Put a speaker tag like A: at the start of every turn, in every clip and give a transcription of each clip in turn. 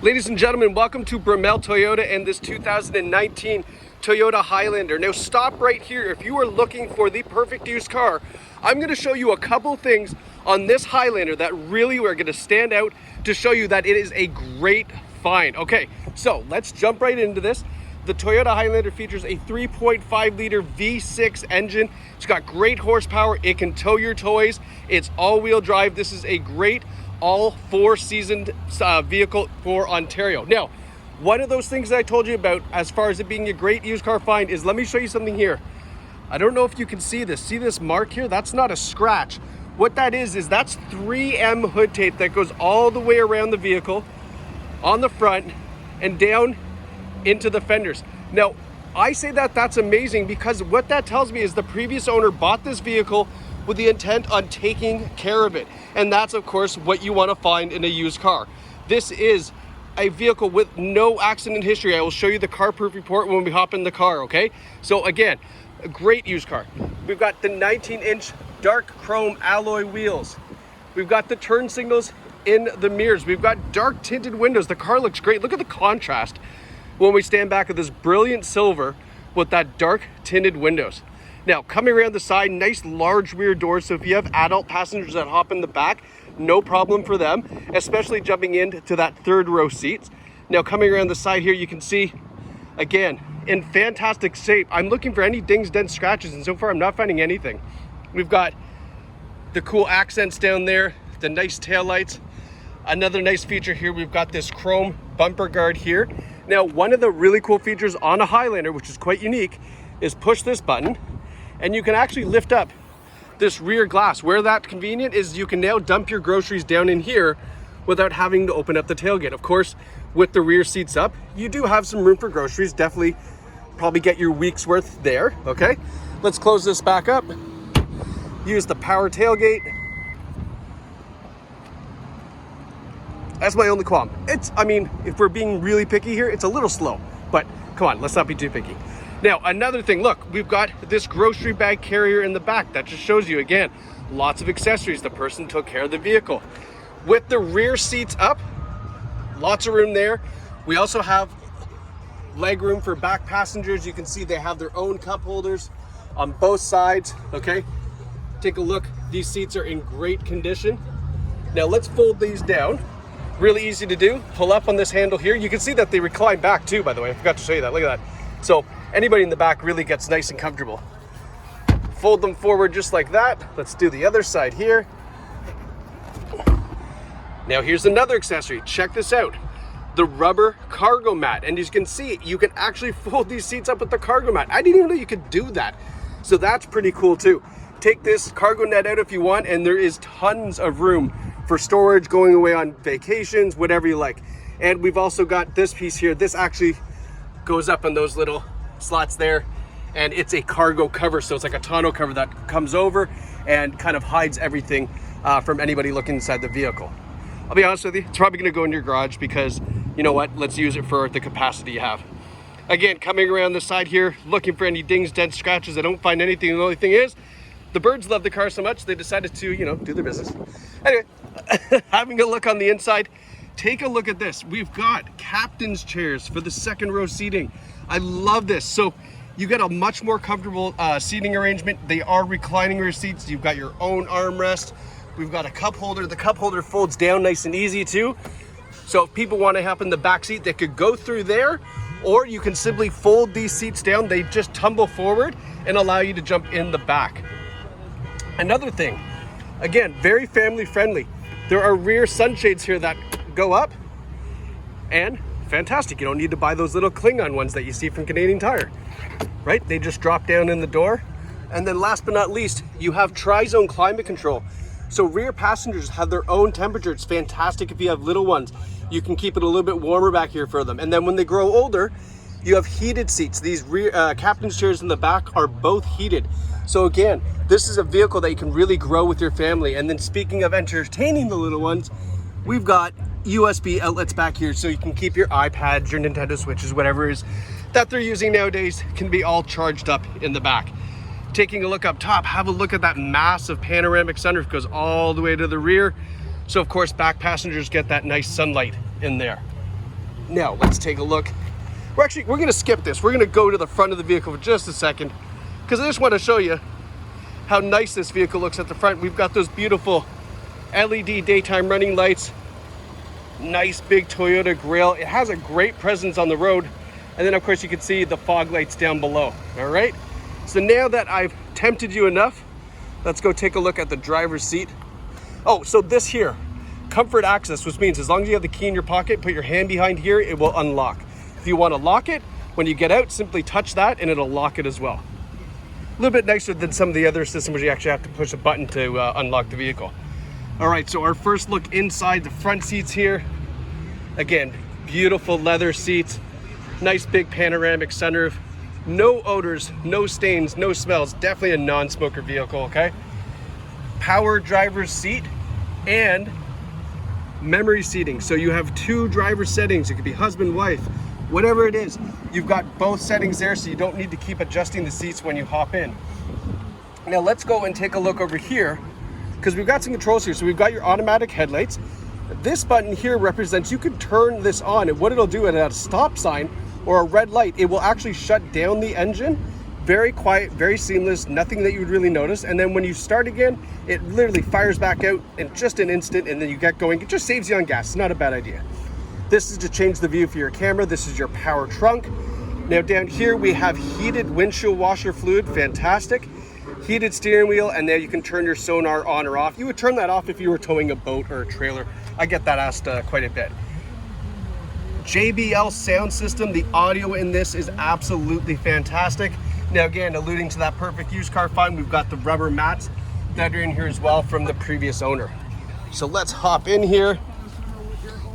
A: Ladies and gentlemen, welcome to Brimell Toyota and this 2019 Toyota Highlander. Now stop right here. If you are looking for the perfect used car, I'm going to show you a couple things on this Highlander that really are going to stand out to show you that it is a great find. Okay, so let's jump right into this. The Toyota Highlander features a 3.5 liter V6 engine. It's got great horsepower. It can tow your toys. It's all-wheel drive. This is a great all four-seasoned vehicle for Ontario. Now, one of those things that I told you about as far as it being a great used car find is, let me show you something here. I don't know if you can see this. See this mark here? That's not a scratch. What that is that's 3M hood tape that goes all the way around the vehicle, on the front, and down into the fenders. Now, I say that that's amazing because what that tells me is the previous owner bought this vehicle with the intent on taking care of it. And that's, of course, what you want to find in a used car. This is a vehicle with no accident history. I will show you the car proof report when we hop in the car, okay? So again, a great used car. We've got the 19-inch dark chrome alloy wheels. We've got the turn signals in the mirrors. We've got dark tinted windows. The car looks great. Look at the contrast when we stand back at this brilliant silver with that dark tinted windows. Now, coming around the side, nice large rear doors, so if you have adult passengers that hop in the back, no problem for them, especially jumping into that third row seats. Now, coming around the side here, you can see, again, in fantastic shape. I'm looking for any dings, dents, scratches, and so far I'm not finding anything. We've got the cool accents down there, the nice taillights. Another nice feature here, we've got this chrome bumper guard here. Now, one of the really cool features on a Highlander, which is quite unique, is push this button, and you can actually lift up this rear glass. Where that's convenient is you can now dump your groceries down in here without having to open up the tailgate. Of course, with the rear seats up, you do have some room for groceries. Definitely probably get your week's worth there, okay? Let's close this back up. Use the power tailgate. That's my only qualm. I mean, if we're being really picky here, it's a little slow, but come on, let's not be too picky. Now, another thing, look, we've got this grocery bag carrier in the back. That just shows you, again, lots of accessories. The person took care of the vehicle. With the rear seats up, lots of room there. We also have leg room for back passengers. You can see they have their own cup holders on both sides, okay? Take a look. These seats are in great condition. Now, let's fold these down. Really easy to do. Pull up on this handle here. You can see that they recline back too, by the way. I forgot to show you that. Look at that. So anybody in the back really gets nice and comfortable. Fold them forward just like that. Let's do the other side here. Now here's another accessory. Check this out. The rubber cargo mat. And as you can see, you can actually fold these seats up with the cargo mat. I didn't even know you could do that. So that's pretty cool too. Take this cargo net out if you want, and there is tons of room for storage, going away on vacations, whatever you like. And we've also got this piece here. This actually goes up in those little slots there, and it's a cargo cover, so it's like a tonneau cover that comes over and kind of hides everything from anybody looking inside the vehicle. I'll be honest with you, it's probably going to go in your garage because, you know what, let's use it for the capacity you have. Again, coming around the side here, looking for any dings, dents, scratches. I don't find anything. The only thing is, the birds love the car so much, they decided to, you know, do their business. Anyway, having a look on the inside, take a look at this. We've got captain's chairs for the second row seating. I love this. So you get a much more comfortable seating arrangement. They are reclining rear seats. You've got your own armrest. We've got a cup holder. The cup holder folds down nice and easy too. So if people want to hop in the back seat, they could go through there, or you can simply fold these seats down. They just tumble forward and allow you to jump in the back. Another thing, again, very family friendly. There are rear sunshades here that go up, and fantastic. You don't need to buy those little Klingon ones that you see from Canadian Tire, right? They just drop down in the door. And then last but not least, you have tri-zone climate control. So rear passengers have their own temperature. It's fantastic if you have little ones. You can keep it a little bit warmer back here for them. And then when they grow older, you have heated seats. These rear captain's chairs in the back are both heated. So again, this is a vehicle that you can really grow with your family. And then speaking of entertaining the little ones, we've got USB outlets back here so you can keep your iPads, your Nintendo Switches, whatever it is that they're using nowadays can be all charged up in the back. Taking a look up top, have a look at that massive panoramic sunroof, goes all the way to the rear. So of course, back passengers get that nice sunlight in there. Now let's take a look. We're gonna skip this. We're gonna go to the front of the vehicle for just a second, because I just want to show you how nice this vehicle looks at the front. We've got those beautiful LED daytime running lights, nice big Toyota grille. It has a great presence on the road. And then of course you can see the fog lights down below, all right? So now that I've tempted you enough, let's go take a look at the driver's seat. Oh, so this here, comfort access, which means as long as you have the key in your pocket, put your hand behind here, it will unlock. If you want to lock it, when you get out, simply touch that and it'll lock it as well. A little bit nicer than some of the other systems where you actually have to push a button to unlock the vehicle. All right, so our first look inside the front seats here. Again, beautiful leather seats, nice big panoramic sunroof, no odors, no stains, no smells, definitely a non-smoker vehicle, okay? Power driver's seat and memory seating. So you have two driver settings. It could be husband, wife, whatever it is. You've got both settings there, so you don't need to keep adjusting the seats when you hop in. Now let's go and take a look over here, because we've got some controls here. So we've got your automatic headlights. This button here represents, you can turn this on, and what it'll do at a stop sign or a red light, it will actually shut down the engine. Very quiet, very seamless, nothing that you would really notice. And then when you start again, it literally fires back out in just an instant, and then you get going. It just saves you on gas. It's not a bad idea. This is to change the view for your camera. This is your power trunk. Now down here we have heated windshield washer fluid, fantastic. Heated steering wheel, and now you can turn your sonar on or off. You would turn that off if you were towing a boat or a trailer. I get that asked quite a bit. JBL sound system, the audio in this is absolutely fantastic. Now again, alluding to that perfect used car find, we've got the rubber mats that are in here as well from the previous owner. So let's hop in here.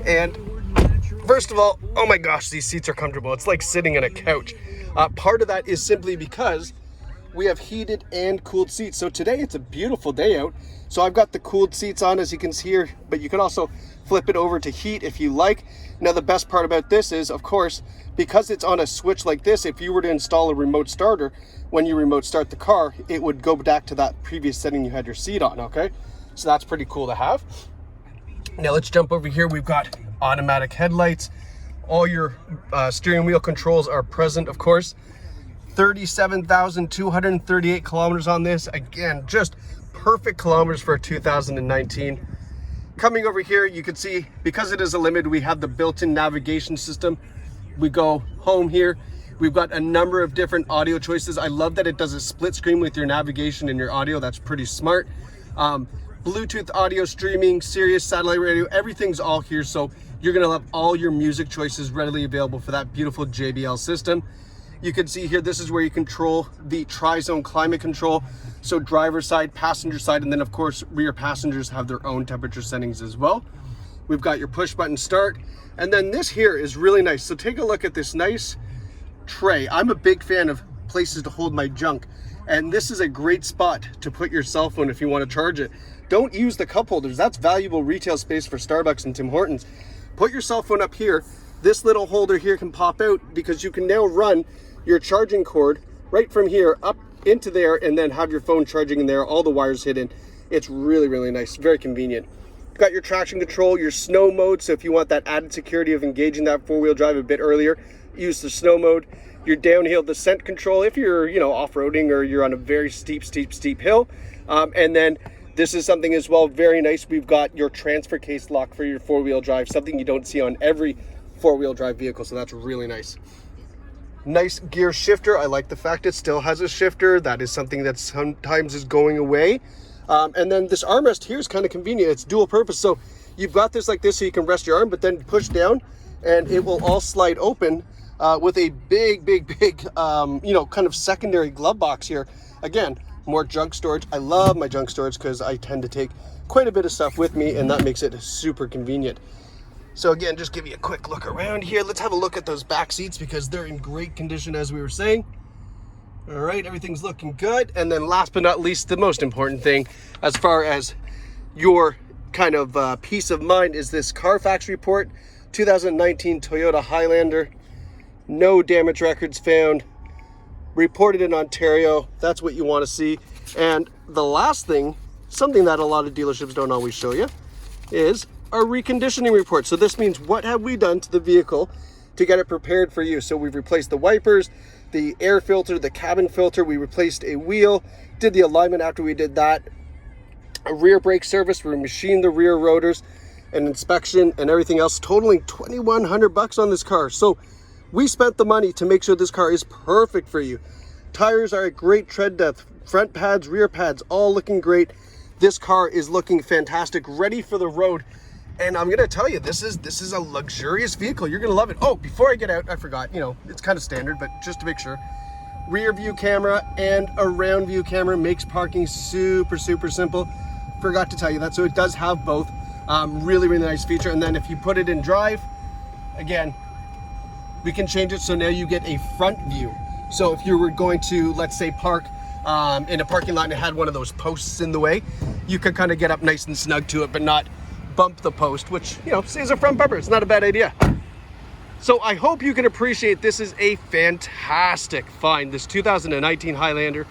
A: And first of all, oh my gosh, these seats are comfortable. It's like sitting on a couch. Part of that is simply because we have heated and cooled seats. So today it's a beautiful day out. So I've got the cooled seats on, as you can see here, but you can also flip it over to heat if you like. Now the best part about this is, of course, because it's on a switch like this, if you were to install a remote starter, when you remote start the car, it would go back to that previous setting you had your seat on, okay? So that's pretty cool to have. Now let's jump over here. We've got automatic headlights. All your steering wheel controls are present, of course. 37,238 kilometers on this. Again, just perfect kilometers for 2019. Coming over here, you can see, because it is a Limited, we have the built-in navigation system. We go home here. We've got a number of different audio choices. I love that it does a split screen with your navigation and your audio. That's pretty smart. Bluetooth audio streaming, Sirius satellite radio, everything's all here. So you're gonna have all your music choices readily available for that beautiful JBL system. You can see here, this is where you control the tri-zone climate control. So driver side, passenger side, and then of course, rear passengers have their own temperature settings as well. We've got your push button start. And then this here is really nice. So take a look at this nice tray. I'm a big fan of places to hold my junk. And this is a great spot to put your cell phone if you want to charge it. Don't use the cup holders. That's valuable retail space for Starbucks and Tim Hortons. Put your cell phone up here. This little holder here can pop out, because you can now run your charging cord right from here up into there, and then have your phone charging in there, all the wires hidden. It's really, really nice, very convenient. You've got your traction control, your snow mode, so if you want that added security of engaging that four-wheel drive a bit earlier, use the snow mode. Your downhill descent control if you're, off-roading or you're on a very steep hill. And then this is something as well very nice. We've got your transfer case lock for your four-wheel drive, something you don't see on every four-wheel drive vehicle, so that's really nice. Nice gear shifter. I like the fact it still has a shifter. That is something that sometimes is going away. And then this armrest here is kind of convenient. It's dual purpose. So you've got this like this, so you can rest your arm, but then push down and it will all slide open with a big, kind of secondary glove box here. Again, more junk storage. I love my junk storage because I tend to take quite a bit of stuff with me, and that makes it super convenient. So again, just give you a quick look around here. Let's have a look at those back seats because they're in great condition, as we were saying. All right, everything's looking good. And then last but not least, the most important thing as far as your kind of peace of mind is this Carfax report. 2019 Toyota Highlander. No damage records found. Reported in Ontario. That's what you want to see. And the last thing, something that a lot of dealerships don't always show you, is our reconditioning report. So this means what have we done to the vehicle to get it prepared for you. So we've replaced the wipers, the air filter, the cabin filter. We replaced a wheel, did the alignment after we did that. A rear brake service, we machined the rear rotors, an inspection and everything else, totaling $2,100 on this car. So we spent the money to make sure this car is perfect for you. Tires are at great tread depth, front pads, rear pads, all looking great. This car is looking fantastic, ready for the road. And I'm gonna tell you, this is a luxurious vehicle. You're gonna love it. Oh, before I get out, I forgot, you know, it's kind of standard, but just to make sure, rear view camera and a round view camera makes parking super, super simple. Forgot to tell you that. So it does have both. Really, really nice feature. And then if you put it in drive, again, we can change it so now you get a front view. So if you were going to, let's say, park in a parking lot and it had one of those posts in the way, you could kind of get up nice and snug to it, but not bump the post, which, you know, saves a front bumper. It's not a bad idea. So I hope you can appreciate this is a fantastic find. This 2019 Highlander,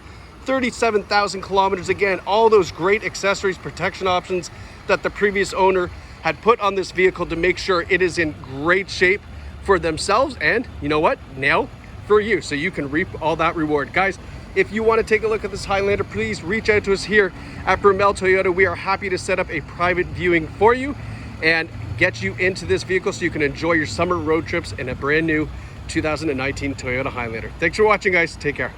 A: 37,000 kilometers. Again, all those great accessories, protection options that the previous owner had put on this vehicle to make sure it is in great shape for themselves, and you know what, now for you, so you can reap all that reward. Guys, if you want to take a look at this Highlander, please reach out to us here at Brimell Toyota. We are happy to set up a private viewing for you and get you into this vehicle so you can enjoy your summer road trips in a brand new 2019 Toyota Highlander. Thanks for watching, guys. Take care.